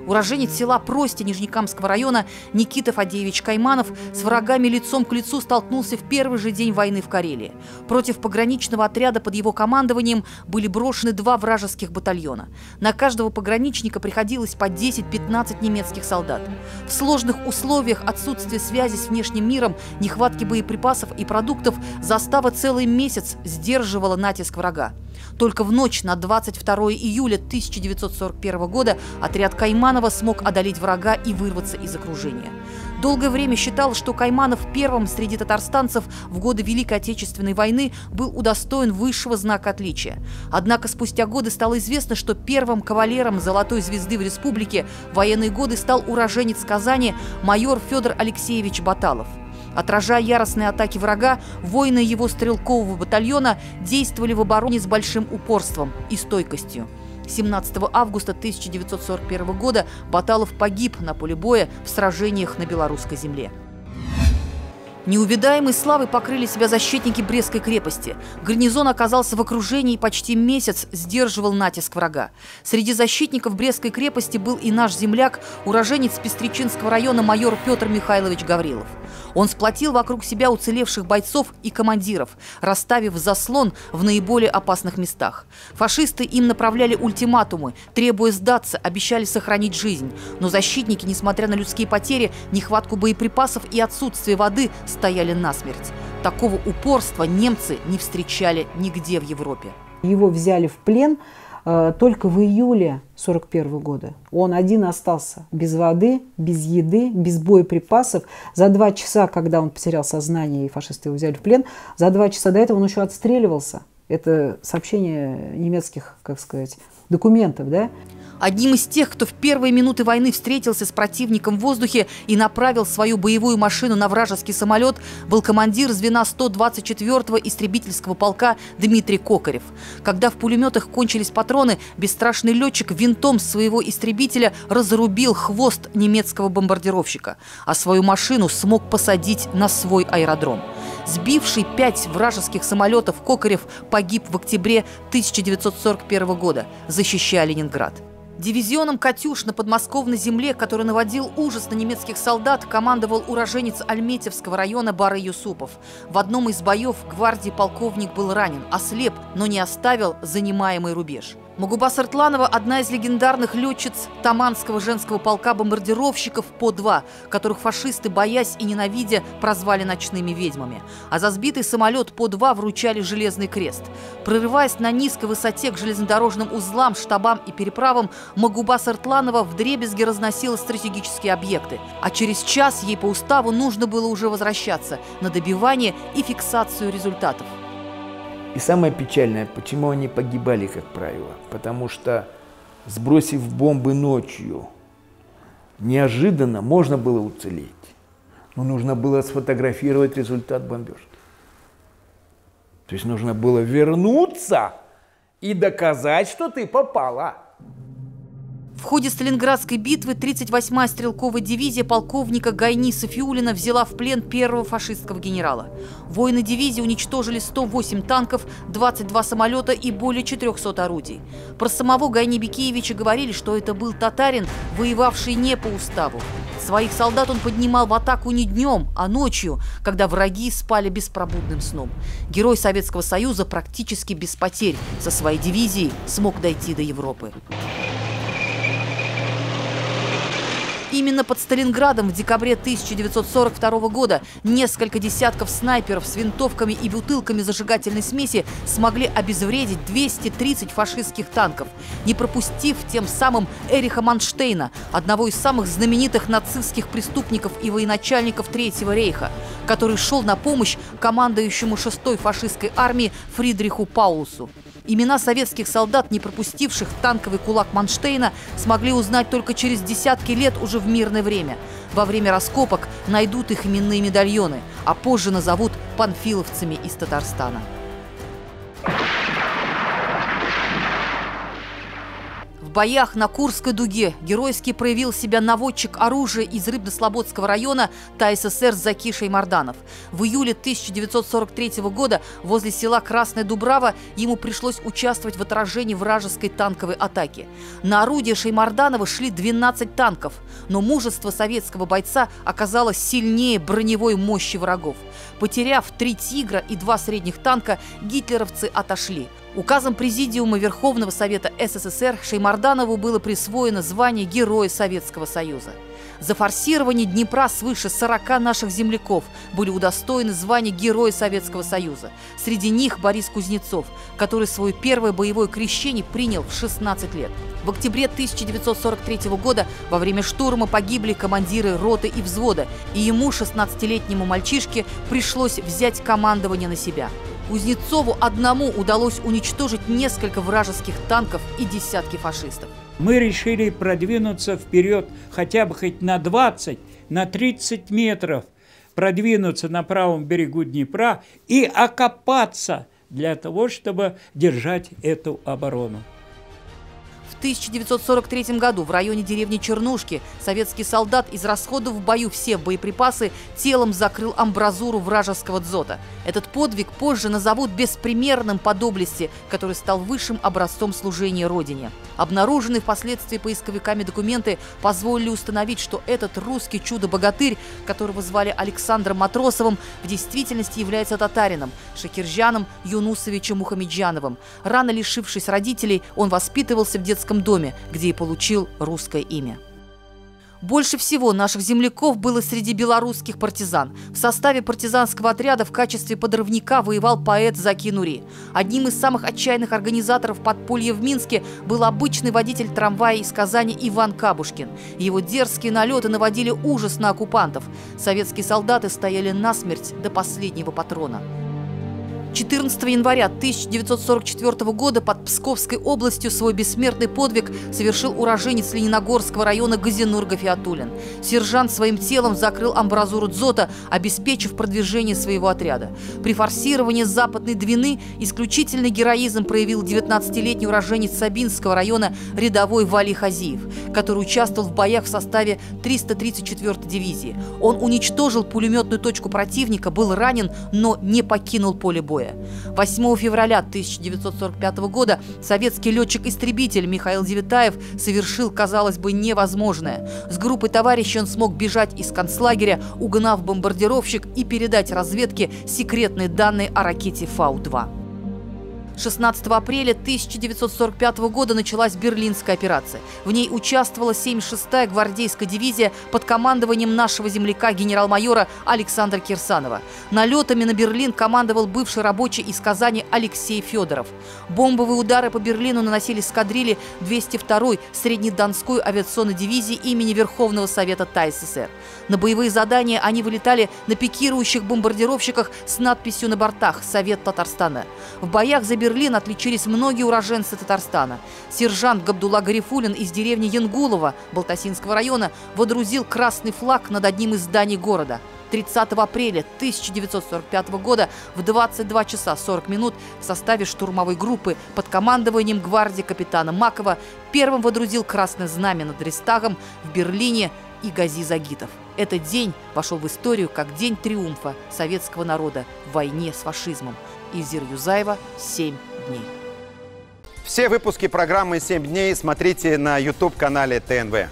Уроженец села Прости Нижнекамского района Никита Фадеевич Кайманов с врагами лицом к лицу столкнулся в первый же день войны в Карелии. Против пограничного отряда под его командованием были брошены 2 вражеских батальона. На каждого пограничника приходилось по 10-15 немецких солдат. В сложных условиях отсутствия связи с внешним миром, нехватки боеприпасов и продуктов застава целый месяц сдерживала натиск врага. Только в ночь на 22 июля 1941 года отряд Кайманова смог одолеть врага и вырваться из окружения. Долгое время считалось, что Кайманов первым среди татарстанцев в годы Великой Отечественной войны был удостоен высшего знака отличия. Однако спустя годы стало известно, что первым кавалером Золотой звезды в республике в военные годы стал уроженец Казани майор Федор Алексеевич Баталов. Отражая яростные атаки врага, воины его стрелкового батальона действовали в обороне с большим упорством и стойкостью. 17 августа 1941 года Баталов погиб на поле боя в сражениях на белорусской земле. Неувидаемой славой покрыли себя защитники Брестской крепости. Гарнизон оказался в окружении и почти месяц сдерживал натиск врага. Среди защитников Брестской крепости был и наш земляк, уроженец Пестричинского района майор Петр Михайлович Гаврилов. Он сплотил вокруг себя уцелевших бойцов и командиров, расставив заслон в наиболее опасных местах. Фашисты им направляли ультиматумы, требуя сдаться, обещали сохранить жизнь. Но защитники, несмотря на людские потери, нехватку боеприпасов и отсутствие воды, стояли насмерть. Такого упорства немцы не встречали нигде в Европе. Его взяли в плен только в июле 1941 года. Он один остался без воды, без еды, без боеприпасов. За 2 часа, когда он потерял сознание и фашисты его взяли в плен, за 2 часа до этого он еще отстреливался. Это сообщение немецких, как сказать, документов, да? Одним из тех, кто в первые минуты войны встретился с противником в воздухе и направил свою боевую машину на вражеский самолет, был командир звена 124-го истребительского полка Дмитрий Кокарев. Когда в пулеметах кончились патроны, бесстрашный летчик винтом своего истребителя разрубил хвост немецкого бомбардировщика, а свою машину смог посадить на свой аэродром. Сбивший 5 вражеских самолетов, Кокарев погиб в октябре 1941 года, защищая Ленинград. Дивизионом «Катюш» на подмосковной земле, который наводил ужас на немецких солдат, командовал уроженец Альметьевского района Бары Юсупов. В одном из боев гвардии полковник был ранен, ослеп, но не оставил занимаемый рубеж. Магуба Сыртланова – одна из легендарных летчиц Таманского женского полка бомбардировщиков По-2, которых фашисты, боясь и ненавидя, прозвали ночными ведьмами. А за сбитый самолет По-2 вручали Железный крест. Прорываясь на низкой высоте к железнодорожным узлам, штабам и переправам, Магуба Сыртланова вдребезги разносила стратегические объекты. А через час ей по уставу нужно было уже возвращаться на добивание и фиксацию результатов. И самое печальное, почему они погибали, как правило. Потому что, сбросив бомбы ночью, неожиданно можно было уцелеть. Но нужно было сфотографировать результат бомбежки. То есть нужно было вернуться и доказать, что ты попала. В ходе Сталинградской битвы 38-я стрелковая дивизия полковника Гайни Сафиуллина взяла в плен первого фашистского генерала. Воины дивизии уничтожили 108 танков, 22 самолета и более 400 орудий. Про самого Гайни Бекеевича говорили, что это был татарин, воевавший не по уставу. Своих солдат он поднимал в атаку не днем, а ночью, когда враги спали беспробудным сном. Герой Советского Союза практически без потерь со своей дивизией смог дойти до Европы. Именно под Сталинградом в декабре 1942 года несколько десятков снайперов с винтовками и бутылками зажигательной смеси смогли обезвредить 230 фашистских танков, не пропустив тем самым Эриха Манштейна, одного из самых знаменитых нацистских преступников и военачальников Третьего рейха, который шел на помощь командующему 6-й фашистской армии Фридриху Паулусу. Имена советских солдат, не пропустивших танковый кулак Манштейна, смогли узнать только через десятки лет уже в мирное время. Во время раскопок найдут их именные медальоны, а позже назовут панфиловцами из Татарстана. В боях на Курской дуге геройски проявил себя наводчик оружия из Рыбно-Слободского района ТАССР Заки Шеймарданов. В июле 1943 года возле села Красная Дубрава ему пришлось участвовать в отражении вражеской танковой атаки. На орудие Шеймарданова шли 12 танков, но мужество советского бойца оказалось сильнее броневой мощи врагов. Потеряв 3 «Тигра» и 2 средних танка, гитлеровцы отошли. Указом Президиума Верховного Совета СССР Шеймарданову было присвоено звание Героя Советского Союза. За форсирование Днепра свыше 40 наших земляков были удостоены звания Героя Советского Союза. Среди них Борис Кузнецов, который свое первое боевое крещение принял в 16 лет. В октябре 1943 года во время штурма погибли командиры роты и взвода, и ему, 16-летнему мальчишке, пришлось взять командование на себя. Кузнецову одному удалось уничтожить несколько вражеских танков и десятки фашистов. Мы решили продвинуться вперед хотя бы хоть на 20, на 30 метров, продвинуться на правом берегу Днепра и окопаться для того, чтобы держать эту оборону. В 1943 году в районе деревни Чернушки советский солдат, израсходовав в бою все боеприпасы, телом закрыл амбразуру вражеского дзота. Этот подвиг позже назовут беспримерным по доблести, который стал высшим образцом служения Родине. Обнаруженные впоследствии поисковиками документы позволили установить, что этот русский чудо-богатырь, которого звали Александром Матросовым, в действительности является татарином Шакиржаном Юнусовичем Мухамеджановым. Рано лишившись родителей, он воспитывался в детском доме, где и получил русское имя. Больше всего наших земляков было среди белорусских партизан. В составе партизанского отряда в качестве подрывника воевал поэт Заки Нури. Одним из самых отчаянных организаторов подполья в Минске был обычный водитель трамвая из Казани Иван Кабушкин. Его дерзкие налеты наводили ужас на оккупантов. Советские солдаты стояли насмерть до последнего патрона. 14 января 1944 года под Псковской областью свой бессмертный подвиг совершил уроженец Лениногорского района Газинур Гафиатуллин. Сержант своим телом закрыл амбразуру дзота, обеспечив продвижение своего отряда. При форсировании Западной Двины исключительный героизм проявил 19-летний уроженец Сабинского района рядовой Вали Хазиев, который участвовал в боях в составе 334-й дивизии. Он уничтожил пулеметную точку противника, был ранен, но не покинул поле боя. 8 февраля 1945 года советский летчик-истребитель Михаил Девятаев совершил, казалось бы, невозможное. С группой товарищей он смог бежать из концлагеря, угнав бомбардировщик и передать разведке секретные данные о ракете Фау-2. 16 апреля 1945 года началась Берлинская операция. В ней участвовала 76-я гвардейская дивизия под командованием нашего земляка генерал-майора Александра Кирсанова. Налетами на Берлин командовал бывший рабочий из Казани Алексей Федоров. Бомбовые удары по Берлину наносили эскадрильи 202-й Среднедонской авиационной дивизии имени Верховного Совета ТАССР. На боевые задания они вылетали на пикирующих бомбардировщиках с надписью на бортах «Совет Татарстана». В боях за Берлин отличились многие уроженцы Татарстана. Сержант Габдулла Гарифуллин из деревни Янгулова Балтасинского района водрузил красный флаг над одним из зданий города. 30 апреля 1945 года в 22 часа 40 минут в составе штурмовой группы под командованием гвардии капитана Макова первым водрузил красное знамя над Рейхстагом в Берлине и Гази Загитов. Этот день вошел в историю как день триумфа советского народа в войне с фашизмом. Ильзир Юзаева, 7 дней. Все выпуски программы «7 дней» смотрите на YouTube-канале ТНВ.